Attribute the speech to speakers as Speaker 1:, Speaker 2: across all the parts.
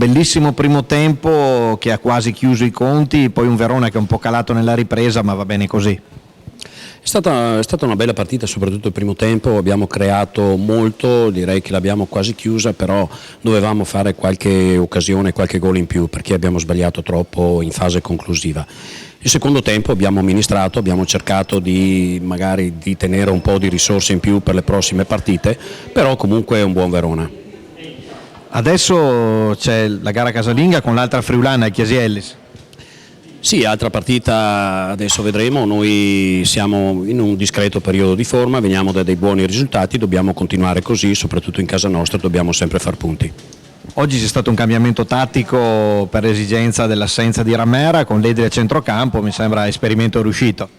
Speaker 1: Bellissimo primo tempo che ha quasi chiuso i conti, poi un Verona che è un po' calato nella ripresa, ma va bene così.
Speaker 2: È stata una bella partita, soprattutto il primo tempo, abbiamo creato molto, direi che l'abbiamo quasi chiusa, però dovevamo fare qualche occasione, qualche gol in più perché abbiamo sbagliato troppo in fase conclusiva. Il secondo tempo abbiamo amministrato, abbiamo cercato magari di tenere un po' di risorse in più per le prossime partite, però comunque è un buon Verona.
Speaker 1: Adesso c'è la gara casalinga con l'altra friulana, il Chiesi Ellis.
Speaker 2: Sì, altra partita, adesso vedremo, noi siamo in un discreto periodo di forma, veniamo da dei buoni risultati, dobbiamo continuare così, soprattutto in casa nostra dobbiamo sempre far punti.
Speaker 1: Oggi c'è stato un cambiamento tattico per esigenza dell'assenza di Ramera con Ledri a centrocampo, mi sembra esperimento riuscito.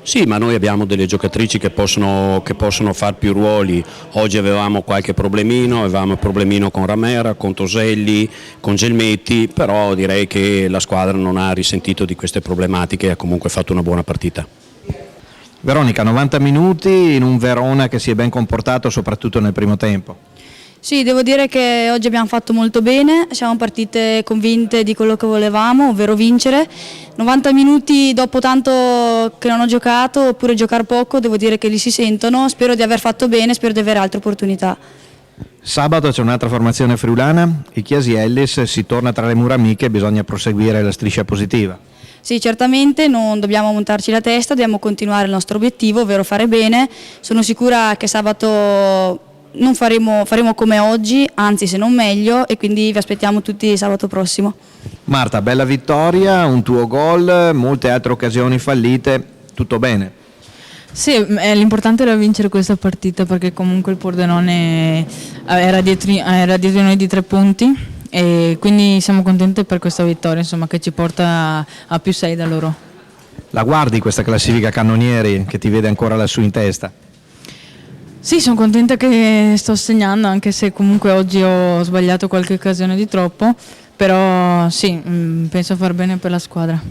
Speaker 2: Sì, ma noi abbiamo delle giocatrici che possono far più ruoli. Oggi avevamo qualche problemino, avevamo il problemino con Ramera, con Toselli, con Gelmetti, però direi che la squadra non ha risentito di queste problematiche e ha comunque fatto una buona partita.
Speaker 1: Veronica, 90 minuti in un Verona che si è ben comportato soprattutto nel primo tempo.
Speaker 3: Sì, devo dire che oggi abbiamo fatto molto bene, siamo partite convinte di quello che volevamo, ovvero vincere. 90 minuti dopo tanto che non ho giocato, oppure giocare poco, devo dire che li si sentono, spero di aver fatto bene, spero di avere altre opportunità.
Speaker 1: Sabato c'è un'altra formazione friulana, il Chiesi Ellis, si torna tra le mura amiche e bisogna proseguire la striscia positiva.
Speaker 3: Sì, certamente non dobbiamo montarci la testa, dobbiamo continuare il nostro obiettivo, ovvero fare bene. Sono sicura che sabato non faremo come oggi, anzi se non meglio, e quindi vi aspettiamo tutti sabato prossimo.
Speaker 1: Marta, bella vittoria, un tuo gol, molte altre occasioni fallite, tutto bene?
Speaker 4: Sì, l'importante era vincere questa partita perché comunque il Pordenone era dietro di noi di 3 punti e quindi siamo contenti per questa vittoria, insomma, che ci porta a più 6 da loro.
Speaker 1: La guardi questa classifica cannonieri che ti vede ancora lassù in testa?
Speaker 4: Sì, sono contenta che sto segnando, anche se comunque oggi ho sbagliato qualche occasione di troppo, però sì, penso a far bene per la squadra.